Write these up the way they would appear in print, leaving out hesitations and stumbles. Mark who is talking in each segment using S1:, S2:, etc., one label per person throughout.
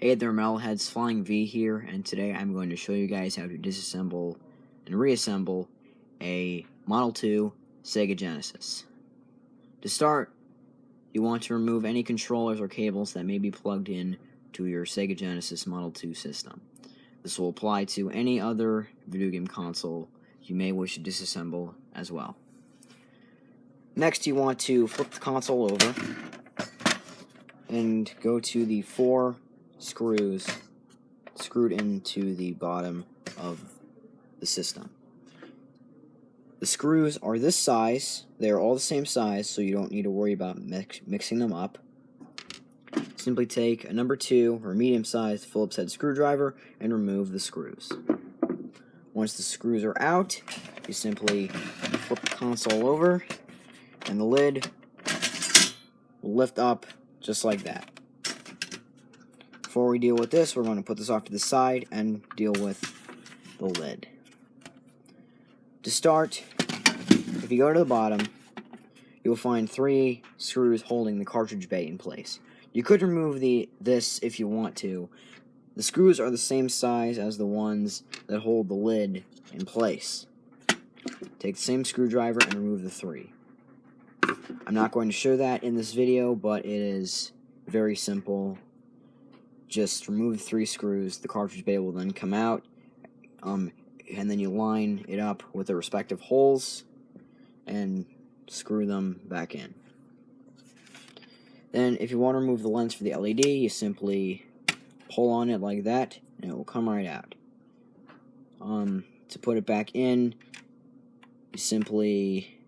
S1: Hey there, Metalheads, Flying V here, and today I'm going to show you guys how to disassemble and reassemble a Model 2 Sega Genesis. To start, you want to remove any controllers or cables that may be plugged in to your Sega Genesis Model 2 system. This will apply to any other video game console you may wish to disassemble as well. Next, you want to flip the console over and go to the 4 screws screwed into the bottom of the system. The screws are this size. They are all the same size, so you don't need to worry about mixing them up. Simply take a number 2 or medium-sized Phillips head screwdriver and remove the screws. Once the screws are out, you simply flip the console over and the lid will lift up just like that. Before we deal with this, we're going to put this off to the side and deal with the lid. To start, if you go to the bottom, you'll find 3 screws holding the cartridge bay in place. You could remove this if you want to. The screws are the same size as the ones that hold the lid in place. Take the same screwdriver and remove the 3. I'm not going to show that in this video, but it is very simple. Just remove the 3 screws, the cartridge bay will then come out, and then you line it up with the respective holes and screw them back in. Then if you want to remove the lens for the LED, you simply pull on it like that and it will come right out. To put it back in, you simply,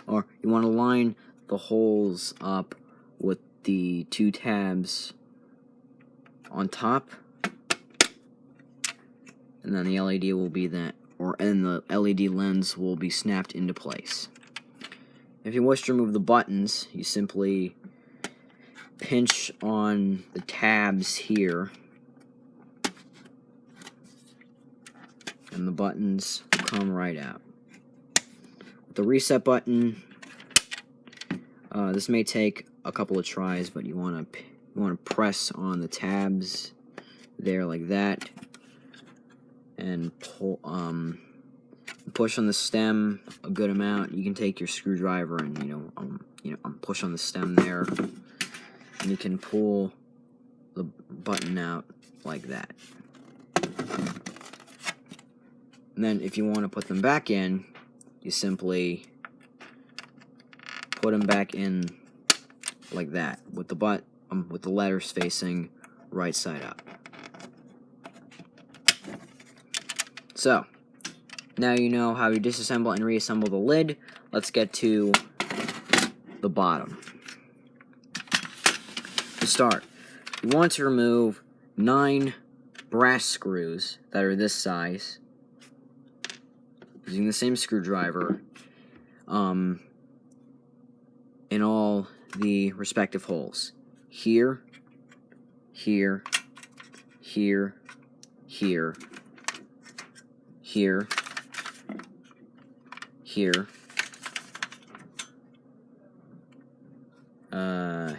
S1: or you want to line the holes up with the 2 tabs on top, and then the LED will be and the LED lens will be snapped into place. If you wish to remove the buttons, you simply pinch on the tabs here, and the buttons come right out. The reset button, this may take a couple of tries, but you want to press on the tabs there like that, and pull, push on the stem a good amount. You can take your screwdriver and push on the stem there, and you can pull the button out like that. And then if you want to put them back in, you simply put them back in like that with the letters facing right side up. So, now you know how to disassemble and reassemble the lid. Let's get to the bottom. To start, you want to remove 9 brass screws that are this size using the same screwdriver in all the respective holes. Here, here, here, here, here, here,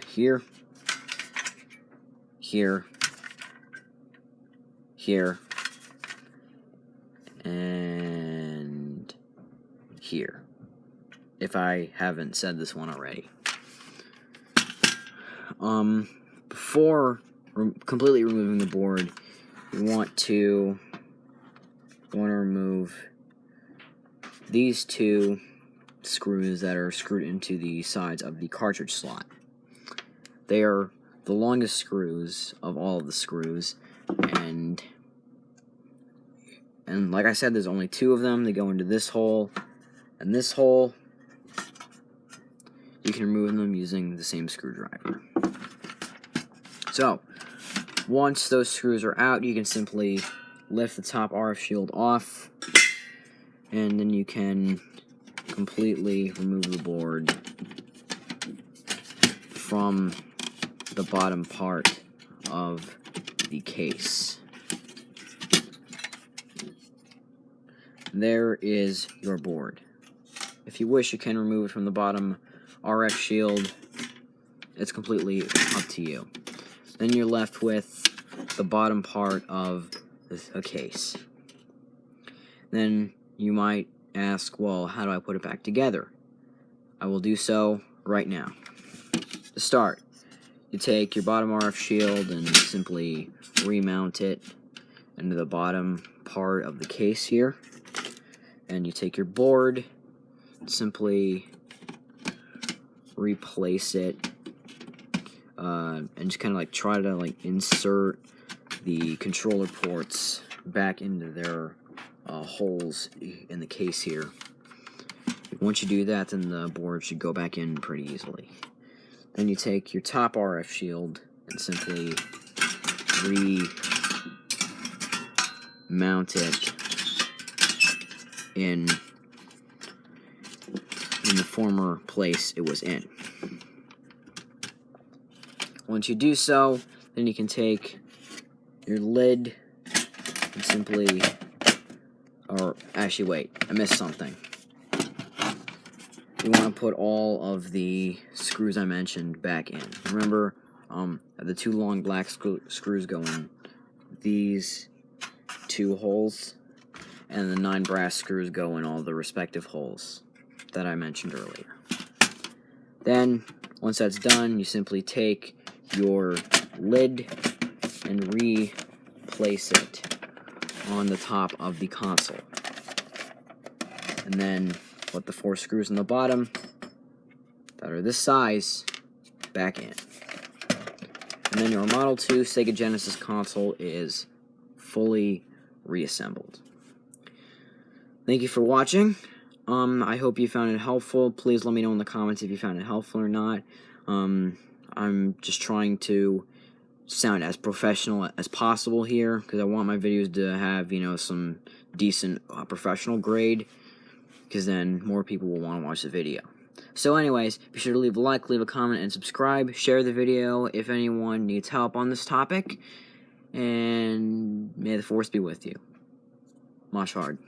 S1: here, here, here, and here, if I haven't said this one already. Before completely removing the board, you want to remove these 2 screws that are screwed into the sides of the cartridge slot. They are the longest screws of all of the screws, and like I said, there's only 2 of them. They go into this hole and this hole. You can remove them using the same screwdriver. So, once those screws are out, you can simply lift the top RF shield off, and then you can completely remove the board from the bottom part of the case. There is your board. If you wish, you can remove it from the bottom RF shield. It's completely up to you. Then you're left with the bottom part of a case. Then you might ask, well, how do I put it back together? I will do so right now. To start, you take your bottom RF shield and simply remount it into the bottom part of the case here. And you take your board, simply replace it, and just kind of like try to like insert the controller ports back into their holes in the case here. Once you do that, then the board should go back in pretty easily. Then you take your top RF shield and simply remount it in the former place it was in. Once you do so, then you can take your lid and simply, or actually wait, I missed something. You want to put all of the screws I mentioned back in. Remember, the two long black screws go in these two holes, and the 9 brass screws go in all the respective holes that I mentioned earlier. Then, once that's done, you simply take your lid and replace it on the top of the console. And then put the 4 screws in the bottom that are this size back in. And then your Model 2 Sega Genesis console is fully reassembled. Thank you for watching. I hope you found it helpful. Please let me know in the comments if you found it helpful or not. I'm just trying to sound as professional as possible here, because I want my videos to have, you know, some decent professional grade, because then more people will want to watch the video. So anyways, be sure to leave a like, leave a comment, and subscribe. Share the video if anyone needs help on this topic, and may the force be with you. Mosh hard.